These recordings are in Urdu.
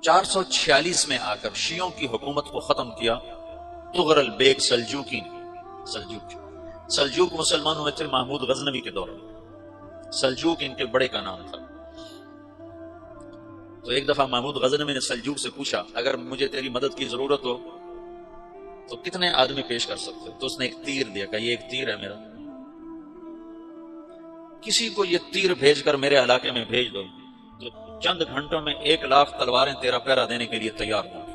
446 میں آ کر شیعوں کی حکومت کو ختم کیا طغرل بیگ سلجوقی نے۔ سلجوق مسلمانوں میں تھے محمود غزنوی کے دور میں، سلجوق ان کے بڑے کا نام تھا۔ تو ایک دفعہ محمود غزنوی نے سلجوق سے پوچھا اگر مجھے تیری مدد کی ضرورت ہو تو کتنے آدمی پیش کر سکتے؟ تو اس نے ایک تیر دیا، کہا یہ ایک تیر ہے میرا، کسی کو یہ تیر بھیج کر میرے علاقے میں بھیج دو تو چند گھنٹوں میں 1,00,000 تلواریں تیرا پہرا دینے کے لیے تیار ہوں،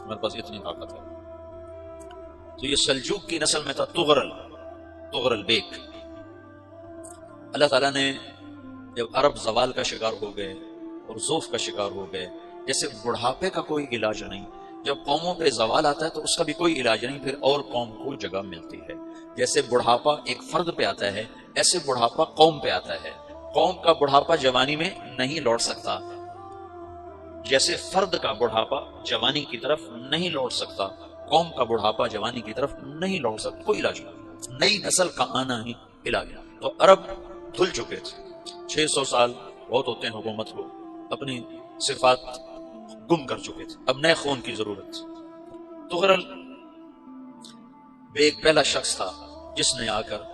میرے پاس اتنی طاقت ہے۔ تو یہ سلجوق کی نسل میں تھا طغرل بیگ۔ اللہ تعالیٰ نے جب عرب زوال کا شکار ہو گئے اور ضعف کا شکار ہو گئے، جیسے بڑھاپے کا کوئی علاج نہیں، جب قوموں پہ زوال آتا ہے تو اس کا بھی کوئی علاج نہیں، پھر اور قوم کو جگہ ملتی ہے۔ جیسے بڑھاپا ایک فرد پہ آتا ہے، ایسے بڑھاپا قوم پہ آتا ہے۔ قوم کا بڑھاپا جوانی میں نہیں لوٹ سکتا، جیسے فرد کا بڑھاپا جوانی کی طرف نہیں لوٹ سکتا، قوم کا بڑھاپا جوانی کی طرف نہیں لوٹ سکتا، کوئی علاج نہیں، نئی نسل کا آنا ہی علاج۔ تو عرب دھل چکے تھے، 600 سال بہت ہوتے ہیں حکومت کو، اپنی صفات گم کر چکے تھے، اب نئے خون کی ضرورت تھی۔ طغرل بیگ پہلا شخص تھا جس نے آ کر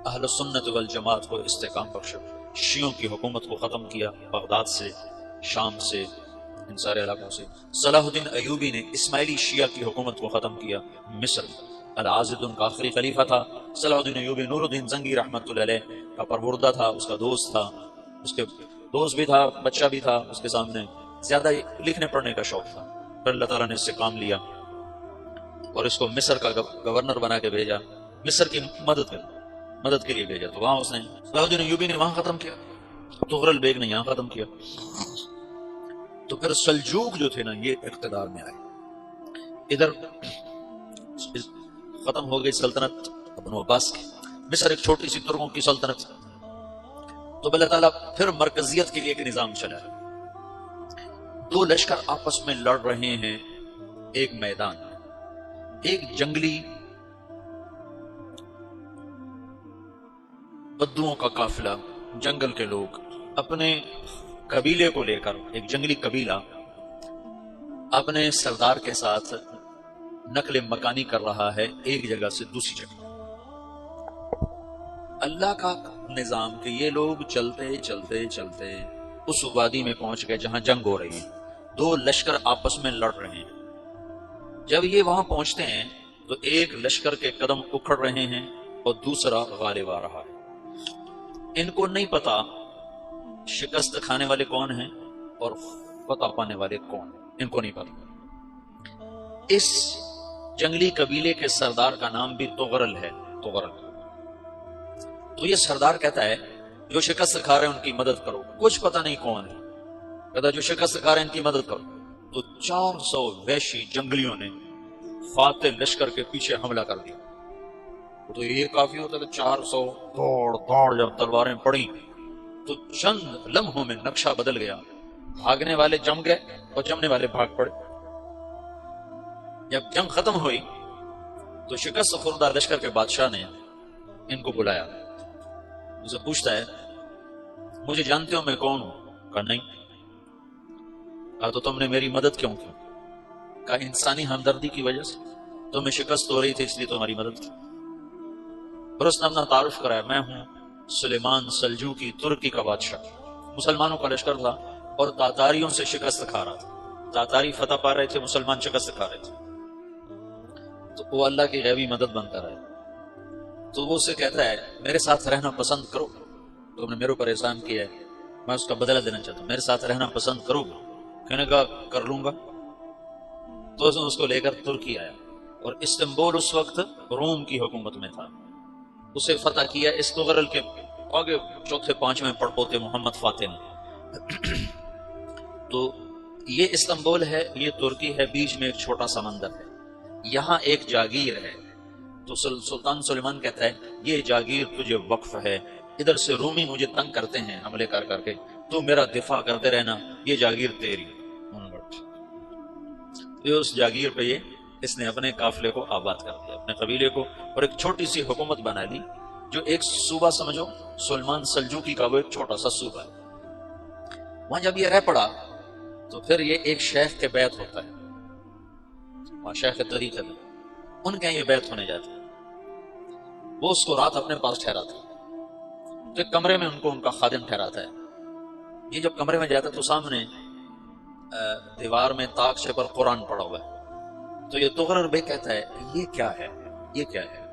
اہل سنت والجماعت کو استحکام بخشا، شیعوں کی حکومت کو ختم کیا، بغداد سے، شام سے، ان سارے علاقوں سے۔ صلاح الدین ایوبی نے اسماعیلی شیعہ کی حکومت کو ختم کیا، مصر۔ العازد ان کا آخری خلیفہ تھا صلاح الدین ایوبی، نور الدین زنگی رحمت اللہ علیہ کا پروردہ تھا، اس کا دوست تھا، اس کے دوست بھی تھا، بچہ بھی تھا اس کے سامنے، زیادہ لکھنے پڑھنے کا شوق تھا۔ پھر اللہ تعالیٰ نے اس سے کام لیا اور اس کو مصر کا گورنر بنا کے بھیجا، مصر کی مدد کے لیے بھیجا، تو وہاں اس نے صلاح الدین ایوبی نے وہاں ختم کیا، طغرل بیگ نے یہاں ختم کیا۔ تو پھر سلجوق جو تھے نا یہ اقتدار میں آئے، ادھر ختم ہو گئی سلطنت ابن عباس کی، مصر ایک چھوٹی سی ترکوں کی سلطنت، تو اللہ تعالیٰ پھر مرکزیت کے لیے ایک نظام چلا، دو لشکر آپس میں لڑ رہے ہیں ایک میدان، ایک جنگلی بدوؤں کا قافلہ، جنگل کے لوگ اپنے قبیلے کو لے کر، ایک جنگلی قبیلہ اپنے سردار کے ساتھ نقل مکانی کر رہا ہے ایک جگہ سے دوسری جگہ۔ اللہ کا نظام کہ یہ لوگ چلتے چلتے چلتے اس وادی میں پہنچ گئے جہاں جنگ ہو رہی ہے، دو لشکر آپس میں لڑ رہے ہیں۔ جب یہ وہاں پہنچتے ہیں تو ایک لشکر کے قدم اکھڑ رہے ہیں اور دوسرا غالب آ رہا ہے۔ ان کو نہیں پتا شکست کھانے والے کون ہیں اور فتح پانے والے کون ہیں، ان کو نہیں پتا۔ اس جنگلی قبیلے کے سردار کا نام بھی طغرل ہے، طغرل۔ تو یہ سردار کہتا ہے جو شکست کھا رہے ہیں ان کی مدد کرو، کچھ پتہ نہیں کون ہے، کہتا جو شکست کھا رہے ہیں ان کی مدد کرو۔ تو 400 وحشی جنگلیوں نے فاتح لشکر کے پیچھے حملہ کر دیا۔ تو یہ کافی ہوتا ہے، 400 دوڑ جب تلواریں پڑی تو چند لمحوں میں نقشہ بدل گیا، بھاگنے والے جم گئے اور جمنے والے بھاگ پڑے۔ جب جنگ ختم ہوئی تو شکست خوردہ لشکر کے بادشاہ نے ان کو بلایا، اسے پوچھتا ہے مجھے جانتے ہو میں کون ہوں؟ کہا نہیں۔ کہا تو تم نے میری مدد کیوں کی؟ کہا انسانی ہمدردی کی وجہ سے، تمہیں شکست ہو رہی تھی اس لیے تمہاری مدد کی۔ اور اس نے اپنا تعارف کرایا، میں ہوں سلیمان سلجوقی، ترکی کا بادشاہ، مسلمانوں کا لشکر تھا اور تاتاریوں سے شکست کھا رہا تھا، تاتاری فتح پا رہے تھے، مسلمان شکست کھا رہے تھے۔ تو وہ اللہ کی غیبی مدد بنتا رہے۔ تو وہ اسے کہتا ہے میرے ساتھ رہنا پسند کرو، تم نے میرے اوپر احسان کیا ہے، میں اس کا بدلہ دینا چاہتا ہوں، میرے ساتھ رہنا پسند کرو گے؟ کہنے کا کر لوں گا۔ تو اس کو لے کر ترکی آیا، اور استنبول اس وقت روم کی حکومت میں تھا، اسے فتح کیا اس طغرل کے آگے چوتھے پانچویں پڑپوتے محمد فاتح نے۔ تو یہ استنبول ہے، یہ ترکی ہے، بیچ میں ایک چھوٹا سمندر ہے، یہاں ایک جاگیر ہے۔ تو سلطان سلیمان کہتا ہے یہ جاگیر تجھے وقف ہے، ادھر سے رومی مجھے تنگ کرتے ہیں حملے کر کر کے، تو میرا دفاع کرتے رہنا، یہ جاگیر تیری۔ اس جاگیر پہ اس نے اپنے قافلے کو آباد کر دیا، اپنے قبیلے کو، اور ایک چھوٹی سی حکومت بنا دی، جو ایک صوبہ سمجھو سلیمان سلجوقی کا وہ ایک چھوٹا سا صوبہ ہے۔ وہاں جب یہ رہ پڑا تو پھر یہ ایک شیخ کے بیت ہوتا ہے وہاں شیخ طریقے میں، ان کے یہ بیت ہونے جاتے ہیں، وہ اس کو رات اپنے پاس ٹھہراتا ہے، تو ایک کمرے میں ان کو ان کا خادم ٹھہراتا ہے. یہ جب کمرے میں جاتا ہے تو سامنے دیوار میں تاکچے پر قرآن پڑا ہوا ہے. تو یہ تغرل بے کہتا ہے یہ کیا ہے، یہ کیا ہے؟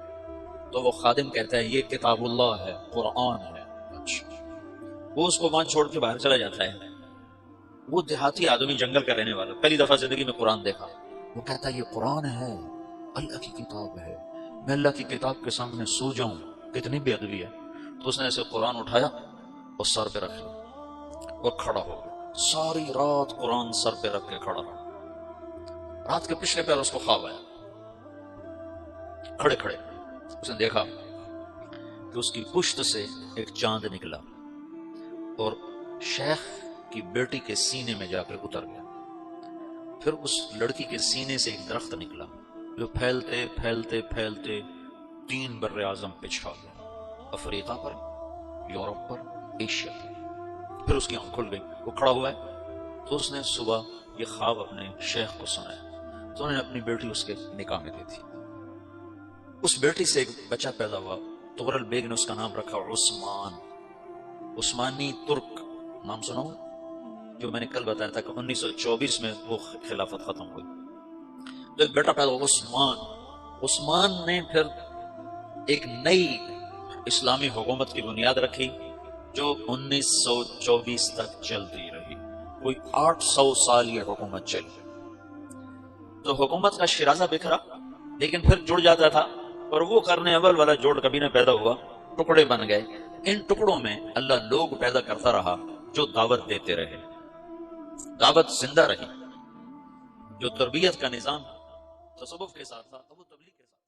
تو وہ خادم کہتا ہے یہ کتاب اللہ ہے، قرآن ہے. اچھا. وہ اس کو وہاں چھوڑ کے باہر چلا جاتا ہے. وہ دیہاتی آدمی، جنگل کا رہنے والا، پہلی دفعہ زندگی میں قرآن دیکھا. وہ کہتا ہے یہ قرآن ہے، اللہ کی کتاب ہے، میں اللہ کی کتاب کے سامنے سو جاؤں، کتنی بے ادبی ہے. تو اس نے ایسے قرآن اٹھایا اور سر پہ رکھ لیا اور کھڑا ہو گیا. ساری رات قرآن سر پہ رکھ کے کھڑا رہا. رات کے پچھلے پیر اس کو خواب آیا، کھڑے کھڑے اس نے دیکھا کہ اس کی پشت سے ایک چاند نکلا اور شیخ کی بیٹی کے سینے میں جا کے اتر گیا. پھر اس لڑکی کے سینے سے ایک درخت نکلا جو پھیلتے پھیلتے پھیلتے 3 بر اعظم پہ چھا گیا، افریقہ پر، یورپ پر، ایشیا پر. پھر اس کی آنکھ کھل گئی، وہ کھڑا ہوا ہے. تو اس نے صبح یہ خواب اپنے شیخ کو سنایا. تو انہوں نے اپنی بیٹی اس کے نکاح میں دی تھی. اس بیٹی سے ایک بچہ پیدا ہوا. تغرل بیگ نے اس کا نام رکھا عثمان. عثمانی ترک نام سنا ہو، جو میں نے کل بتایا تھا کہ 1924 میں وہ خلافت ختم ہوئی. تو ایک بیٹا پیدا ہوا عثمان. عثمان نے پھر ایک نئی اسلامی حکومت کی بنیاد رکھی جو 1924 تک چلتی رہی. کوئی 800 سال یہ حکومت چلی. تو حکومت کا شرازہ بکھرا لیکن پھر جڑ جاتا تھا، اور وہ قرن اول والا جوڑ کبھی نہ پیدا ہوا، ٹکڑے بن گئے. ان ٹکڑوں میں اللہ لوگ پیدا کرتا رہا جو دعوت دیتے رہے، دعوت زندہ رہی. جو تربیت کا نظام تصوف کے ساتھ تھا اب وہ تبلیغ کے ساتھ.